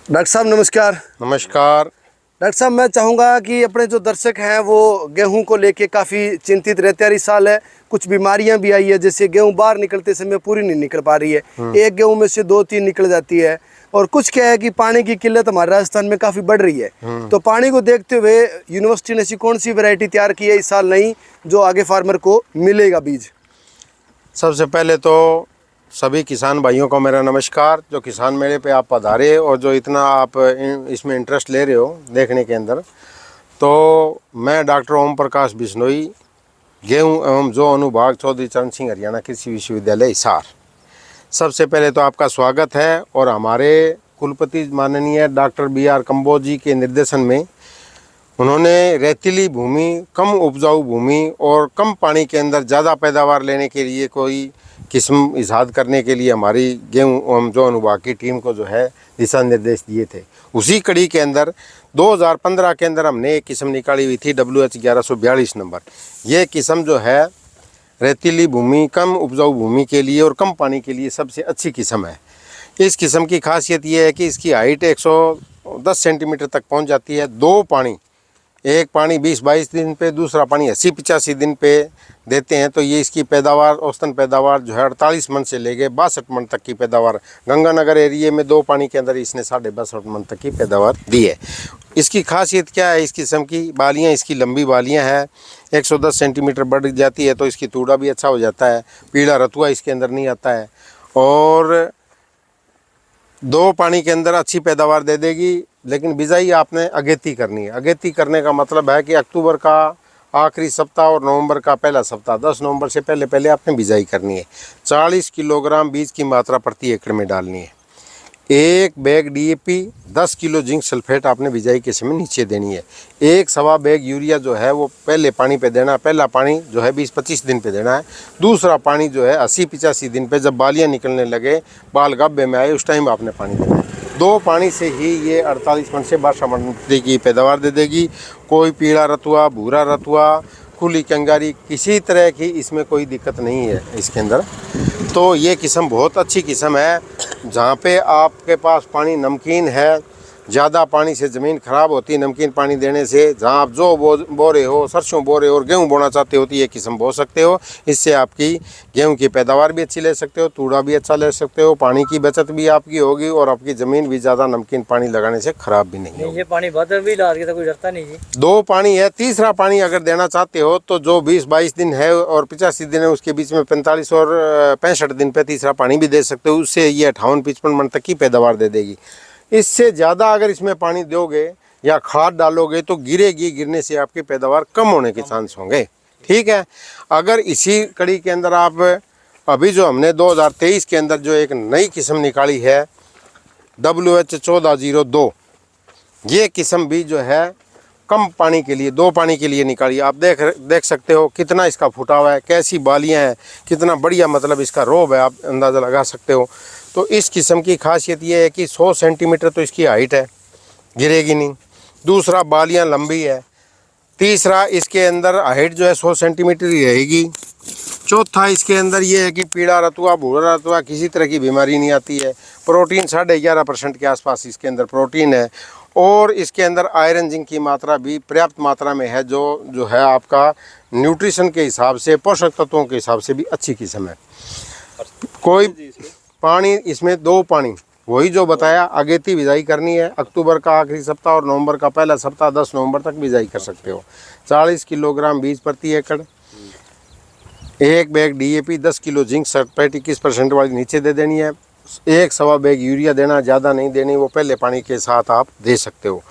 Doctor साहब नमस्कार। नमस्कार। डॉक्टर साहब मैं चाहूँगा कि अपने जो दर्शक हैं वो गेहूं को लेके काफ़ी चिंतित रहते हैं। इस साल है कुछ बीमारियां भी आई है, जैसे गेहूं बाहर निकलते समय पूरी नहीं निकल पा रही है, एक गेहूं में से 2-3 निकल जाती है। और कुछ क्या है कि पानी की किल्लत हमारे राजस्थान में काफ़ी बढ़ रही है। तो पानी को देखते हुए यूनिवर्सिटी ने ऐसी कौन सी वैरायटी तैयार की है इस साल नई, जो आगे फार्मर को मिलेगा बीज? सबसे पहले तो सभी किसान भाइयों को मेरा नमस्कार, जो किसान मेले पे आप पधारे और जो इतना आप इसमें इंटरेस्ट ले रहे हो देखने के अंदर। तो मैं डॉक्टर ओम प्रकाश बिश्नोई, गेहूं एवं जो अनुभाग चौधरी चरण सिंह हरियाणा कृषि विश्वविद्यालय हिसार। सबसे पहले तो आपका स्वागत है। और हमारे कुलपति माननीय डॉक्टर BR कंबोज जी के निर्देशन में उन्होंने रेतीली भूमि, कम उपजाऊ भूमि और कम पानी के अंदर ज़्यादा पैदावार लेने के लिए कोई किस्म इजाद करने के लिए हमारी गेहूं एवं जो अनुभाग की टीम को जो है दिशा निर्देश दिए थे। उसी कड़ी के अंदर 2015 के अंदर हमने एक किस्म निकाली हुई थी WH 1142 नंबर। ये किस्म जो है रेतीली भूमि, कम उपजाऊ भूमि के लिए और कम पानी के लिए सबसे अच्छी किस्म है। इस किस्म की खासियत ये है कि इसकी हाइट 110 सेंटीमीटर तक पहुँच जाती है। दो पानी, एक पानी 20-22 दिन पे, दूसरा पानी 80-85 दिन पे देते हैं। तो ये इसकी पैदावार, औसतन पैदावार जो है 48 मन से लेके 62 मन तक की पैदावार, गंगानगर एरिया में 2 पानी के अंदर इसने 62.5 मन तक की पैदावार दी है। इसकी खासियत क्या है? इस किस्म की बालियाँ, इसकी लंबी बालियाँ हैं, 110 सेंटीमीटर बढ़ जाती है तो इसकी तूड़ा भी अच्छा हो जाता है, पीला रतुआ इसके अंदर नहीं आता है और 2 पानी के अंदर अच्छी पैदावार दे देगी। लेकिन बिजाई आपने अगेती करनी है। अगेती करने का मतलब है कि अक्टूबर का आखिरी सप्ताह और नवंबर का पहला सप्ताह, 10 नवंबर से पहले पहले आपने बिजाई करनी है। 40 किलोग्राम बीज की मात्रा प्रति एकड़ में डालनी है। 1 bag DAP, 10 kilo zinc sulphate आपने बिजाई के समय नीचे देनी है। 1-1.25 बैग यूरिया जो है वो पहले पानी पे देना है। पहला पानी जो है 20-25 दिन पे देना है। दूसरा पानी जो है 80-85 दिन पे, जब बालियाँ निकलने लगे, बाल गब्बे में आए, उस टाइम आपने पानी देना है। 2 पानी से ही ये 48 मन से 62 मन की पैदावार दे देगी। कोई पीला रतुआ, भूरा रतुआ, खुली कंगारी, किसी तरह की इसमें कोई दिक्कत नहीं है इसके अंदर। तो ये किस्म बहुत अच्छी किस्म है। जहाँ पे आपके पास पानी नमकीन है, ज़्यादा पानी से ज़मीन ख़राब होती है नमकीन पानी देने से, जहाँ आप जो बो रहे हो, सरसों बो रहे हो और गेहूँ बोना चाहते हो, तो ये किस्म बो सकते हो। इससे आपकी गेहूँ की पैदावार भी अच्छी ले सकते हो, तूड़ा भी अच्छा ले सकते हो, पानी की बचत भी आपकी होगी और आपकी ज़मीन भी ज़्यादा नमकीन पानी लगाने से ख़राब भी नहीं होगी। ये पानी बदल भी डाल के तो कोई डरता नहीं जी। 2 पानी है। तीसरा पानी अगर देना चाहते हो तो जो 20-22 दिन है और 85 दिन है, उसके बीच में 45 और 65 दिन पे तीसरा पानी भी दे सकते हो। उससे ये 58-55 मन तक की पैदावार दे देगी। इससे ज़्यादा अगर इसमें पानी दोगे या खाद डालोगे तो गिरेगी, गिरने से आपकी पैदावार कम होने के चांस होंगे। ठीक है। अगर इसी कड़ी के अंदर आप अभी जो हमने 2023 के अंदर जो एक नई किस्म निकाली है WH 1402, ये किस्म भी जो है कम पानी के लिए, 2 पानी के लिए निकाली। आप देख सकते हो कितना इसका फुटा हुआ है, कैसी बालियां हैं, कितना बढ़िया मतलब इसका रोब है, आप अंदाज़ा लगा सकते हो। तो इस किस्म की खासियत ये है कि 100 सेंटीमीटर तो इसकी हाइट है, गिरेगी नहीं। दूसरा, बालियां लंबी है। तीसरा, इसके अंदर हाइट जो है 100 सेंटीमीटर ही रहेगी। चौथा, इसके अंदर ये है कि पीला रतुआ, भूरा रतुआ, किसी तरह की बीमारी नहीं आती है। प्रोटीन 11.5% के आसपास इसके अंदर प्रोटीन है और इसके अंदर आयरन जिंक की मात्रा भी पर्याप्त मात्रा में है, जो है आपका न्यूट्रिशन के हिसाब से, पोषक तत्वों के हिसाब से भी अच्छी किस्म है। कोई पानी इसमें 2 पानी, वही जो बताया, अगेती बिजाई करनी है। अक्टूबर का आखिरी सप्ताह और नवंबर का पहला सप्ताह, 10 नवंबर तक बिजाई कर सकते हो। 40 किलोग्राम बीज प्रति एकड़, 1 bag DAP, 10 kilo zinc sulphate 21% वाली नीचे दे देनी है। 1-1.25 बैग यूरिया देना, ज़्यादा नहीं देनी, वो पहले पानी के साथ आप दे सकते हो।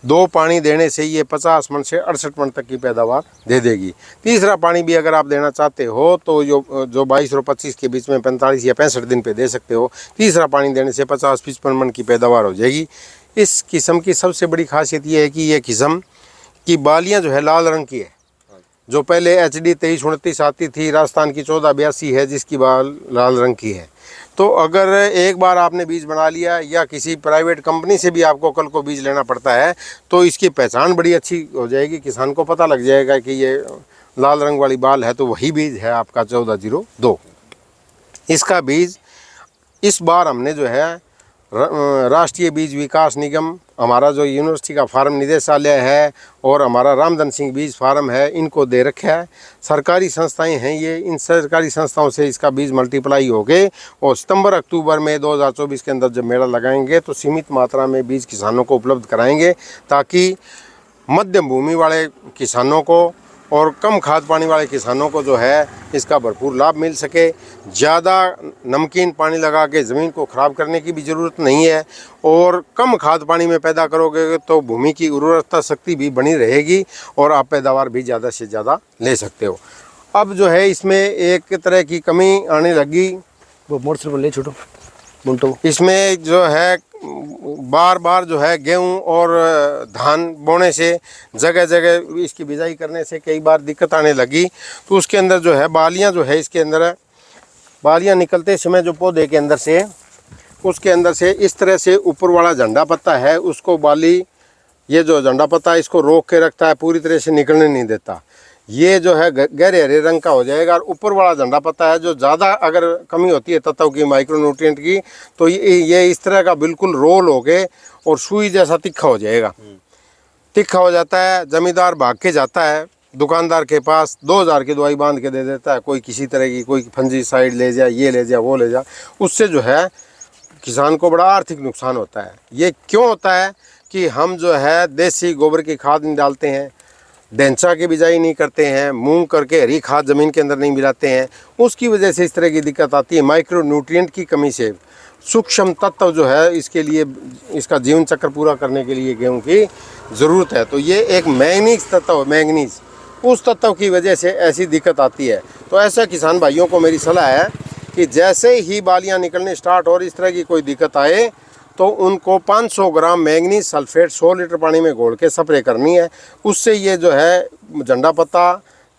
2 पानी देने से ये 50 मन से 68 मन तक की पैदावार दे देगी। तीसरा पानी भी अगर आप देना चाहते हो तो जो 22 और 25 के बीच में 45 या 65 दिन पे दे सकते हो। तीसरा पानी देने से 50-55 मन की पैदावार हो जाएगी। इस किस्म की सबसे बड़ी खासियत ये है कि ये किस्म की बालियाँ जो है लाल रंग की है। जो पहले HD 2329 आती थी, राजस्थान की 1482 है जिसकी बाल लाल रंग की है। तो अगर एक बार आपने बीज बना लिया या किसी प्राइवेट कंपनी से भी आपको कल को बीज लेना पड़ता है तो इसकी पहचान बड़ी अच्छी हो जाएगी, किसान को पता लग जाएगा कि ये लाल रंग वाली बाल है तो वही बीज है आपका 1402। इसका बीज इस बार हमने जो है राष्ट्रीय बीज विकास निगम, हमारा जो यूनिवर्सिटी का फार्म निदेशालय है और हमारा रामधन सिंह बीज फार्म है, इनको दे रखा है। सरकारी संस्थाएं हैं ये, इन सरकारी संस्थाओं से इसका बीज मल्टीप्लाई हो गए और सितंबर अक्टूबर में 2024 के अंदर जब मेला लगाएंगे तो सीमित मात्रा में बीज किसानों को उपलब्ध कराएंगे, ताकि मध्यम भूमि वाले किसानों को और कम खाद पानी वाले किसानों को जो है इसका भरपूर लाभ मिल सके। ज़्यादा नमकीन पानी लगा के ज़मीन को ख़राब करने की भी ज़रूरत नहीं है और कम खाद पानी में पैदा करोगे तो भूमि की उर्वरता शक्ति भी बनी रहेगी और आप पैदावार भी ज़्यादा से ज़्यादा ले सकते हो। अब जो है इसमें एक तरह की कमी आने लगी, वो मोटर पर ले छोटो मुंटो, इसमें जो है बार बार जो है गेहूं और धान बोने से जगह जगह इसकी बिजाई करने से कई बार दिक्कत आने लगी। तो उसके अंदर जो है बालियां जो है इसके अंदर बालियां निकलते समय जो पौधे के अंदर से उसके अंदर से इस तरह से ऊपर वाला झंडा पत्ता है उसको बाली, ये जो झंडा पत्ता इसको रोक के रखता है, पूरी तरह से निकलने नहीं देता। ये जो है गहरे हरे रंग का हो जाएगा और ऊपर वाला झंडा पत्ता है जो ज़्यादा अगर कमी होती है तत्व की, माइक्रोन्यूट्रिएंट की, तो ये इस तरह का बिल्कुल रोल हो गए और सुई जैसा तिखा हो जाएगा। तिखा हो जाता है, जमींदार भाग के जाता है दुकानदार के पास, 2000 की दवाई बांध के दे देता है, कोई किसी तरह की, कोई फंजीसाइड ले जा, ये ले जा, वो ले जा। उससे जो है किसान को बड़ा आर्थिक नुकसान होता है। ये क्यों होता है कि हम जो है देसी गोबर की खाद नहीं डालते हैं, ढेंचा की बिजाई नहीं करते हैं, मूंग करके हरी खाद ज़मीन के अंदर नहीं मिलाते हैं, उसकी वजह से इस तरह की दिक्कत आती है। माइक्रो न्यूट्रिएंट की कमी से सूक्ष्म तत्व जो है इसके लिए, इसका जीवन चक्र पूरा करने के लिए गेहूं की ज़रूरत है। तो ये एक मैंगनीज तत्व, मैंगनीज, उस तत्व की वजह से ऐसी दिक्कत आती है। तो ऐसा किसान भाइयों को मेरी सलाह है कि जैसे ही बालियाँ निकलने स्टार्ट और इस तरह की कोई दिक्कत आए तो उनको 500 ग्राम मैंगनीज सल्फेट 100 लीटर पानी में घोल के स्प्रे करनी है। उससे ये जो है झंडा पत्ता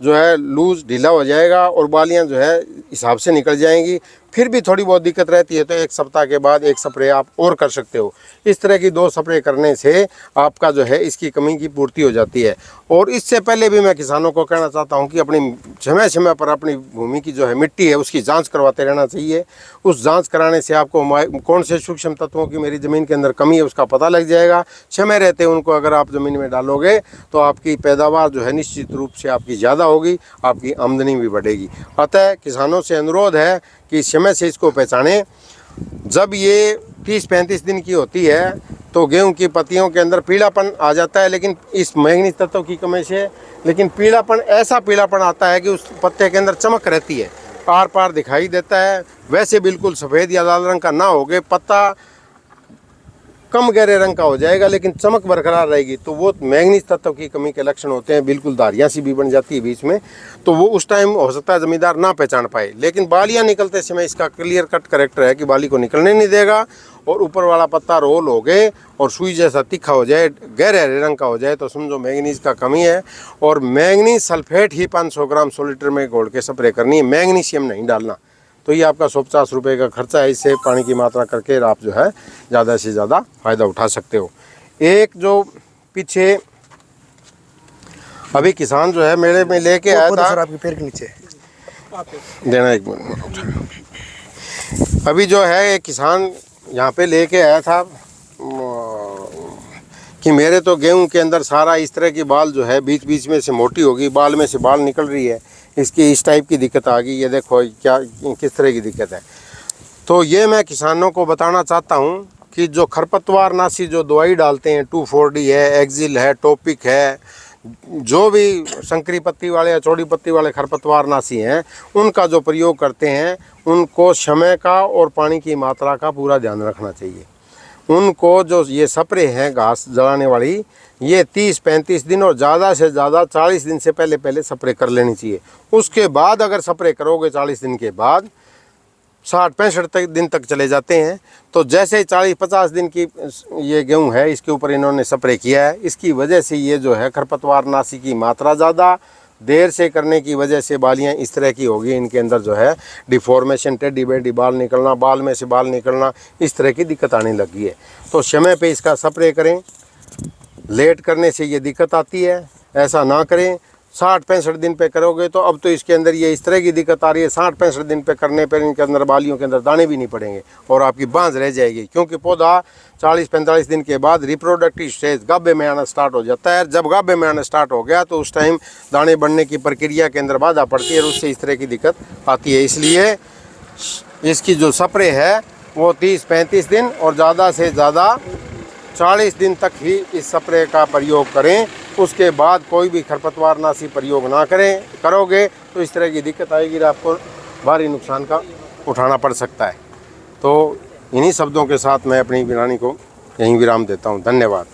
जो है लूज ढीला हो जाएगा और बालियां जो है हिसाब से निकल जाएंगी। फिर भी थोड़ी बहुत दिक्कत रहती है तो एक सप्ताह के बाद एक स्प्रे आप और कर सकते हो। इस तरह की 2 स्प्रे करने से आपका जो है इसकी कमी की पूर्ति हो जाती है। और इससे पहले भी मैं किसानों को कहना चाहता हूं कि अपनी समय समय पर अपनी भूमि की जो है मिट्टी है उसकी जांच करवाते रहना चाहिए। उस जांच कराने से आपको कौन से सूक्ष्म तत्वों की मेरी ज़मीन के अंदर कमी है उसका पता लग जाएगा। समय रहते उनको अगर आप ज़मीन में डालोगे तो आपकी पैदावार जो है निश्चित रूप से आपकी ज़्यादा होगी, आपकी आमदनी भी बढ़ेगी। अतः किसानों से अनुरोध है कि समय से इसको पहचानें। जब ये 30-35 दिन की होती है तो गेहूं की पत्तियों के अंदर पीलापन आ जाता है, लेकिन इस मैंगनीज तत्व की कमी से लेकिन पीलापन, ऐसा पीलापन आता है कि उस पत्ते के अंदर चमक रहती है, पार पार दिखाई देता है। वैसे बिल्कुल सफ़ेद या लाल रंग का ना होगे, पत्ता कम गहरे रंग का हो जाएगा लेकिन चमक बरकरार रहेगी, तो वो मैंगनीज तत्व की कमी के लक्षण होते हैं। बिल्कुल धारियाँ सी भी बन जाती है बीच में, तो वो उस टाइम हो सकता है ज़मींदार ना पहचान पाए। लेकिन बालियाँ निकलते समय इसका क्लियर कट करेक्टर है कि बाली को निकलने नहीं देगा और ऊपर वाला पत्ता रोल हो गए और सुई जैसा तीखा हो जाए, गहरे हरे रंग का हो जाए, तो समझो मैंगनीज का कमी है। और मैंगनीज सल्फेट ही 500 ग्राम 100 लीटर में घोल के स्प्रे करनी है, मैग्नीशियम नहीं डालना। तो ये आपका 150 रुपये का खर्चा है। इससे पानी की मात्रा करके आप जो है ज़्यादा से ज़्यादा फ़ायदा उठा सकते हो। एक जो पीछे अभी किसान जो है मेरे में लेके आया था, सर आपके पैर के नीचे देना, एक मिनट। अभी जो है एक किसान यहाँ पे लेके आया था कि मेरे तो गेहूं के अंदर सारा इस तरह की बाल जो है बीच बीच में से मोटी होगी, बाल में से बाल निकल रही है, इसकी इस टाइप की दिक्कत आ गई। ये देखो क्या किस तरह की दिक्कत है। तो ये मैं किसानों को बताना चाहता हूँ कि जो खरपतवार नाशी जो दवाई डालते हैं, 2,4-D है, एक्जिल है, टॉपिक है, जो भी संकरी पत्ती वाले या चौड़ी पत्ती वाले खरपतवार नाशी हैं, उनका जो प्रयोग करते हैं उनको समय का और पानी की मात्रा का पूरा ध्यान रखना चाहिए। उनको जो ये स्प्रे हैं घास जलाने वाली, ये 30-35 दिन और ज़्यादा से ज़्यादा 40 दिन से पहले स्प्रे कर लेनी चाहिए। उसके बाद अगर स्प्रे करोगे 40 दिन के बाद 60-65 दिन तक चले जाते हैं। तो जैसे 40-50 दिन की ये गेहूं है, इसके ऊपर इन्होंने स्प्रे किया है, इसकी वजह से ये जो है खरपतवार नाशी की मात्रा ज़्यादा, देर से करने की वजह से बालियां इस तरह की होगी, इनके अंदर जो है डिफॉर्मेशन, टेढ़ी बेढ़ी बाल निकलना, बाल में से बाल निकलना, इस तरह की दिक्कत आने लगी है। तो समय पे इसका स्प्रे करें। लेट करने से ये दिक्कत आती है, ऐसा ना करें। 60-65 दिन पे करोगे तो अब तो इसके अंदर ये इस तरह की दिक्कत आ रही है, 60-65 दिन पे करने पर इनके अंदर बालियों के अंदर दाने भी नहीं पड़ेंगे और आपकी बांझ रह जाएगी, क्योंकि पौधा 40-45 दिन के बाद रिप्रोडक्टिव स्टेज गाभे में आना स्टार्ट हो जाता है। जब गाभे में आना स्टार्ट हो गया तो उस टाइम दाने बढ़ने की प्रक्रिया के अंदर बाधा पड़ती है और उससे इस तरह की दिक्कत आती है। इसलिए इसकी जो स्प्रे है वो 30-35 दिन और ज़्यादा से ज़्यादा 40 दिन तक ही इस स्प्रे का प्रयोग करें। उसके बाद कोई भी खरपतवारनाशी प्रयोग ना करोगे तो इस तरह की दिक्कत आएगी और आपको भारी नुकसान का उठाना पड़ सकता है। तो इन्हीं शब्दों के साथ मैं अपनी वाणी को यहीं विराम देता हूँ। धन्यवाद।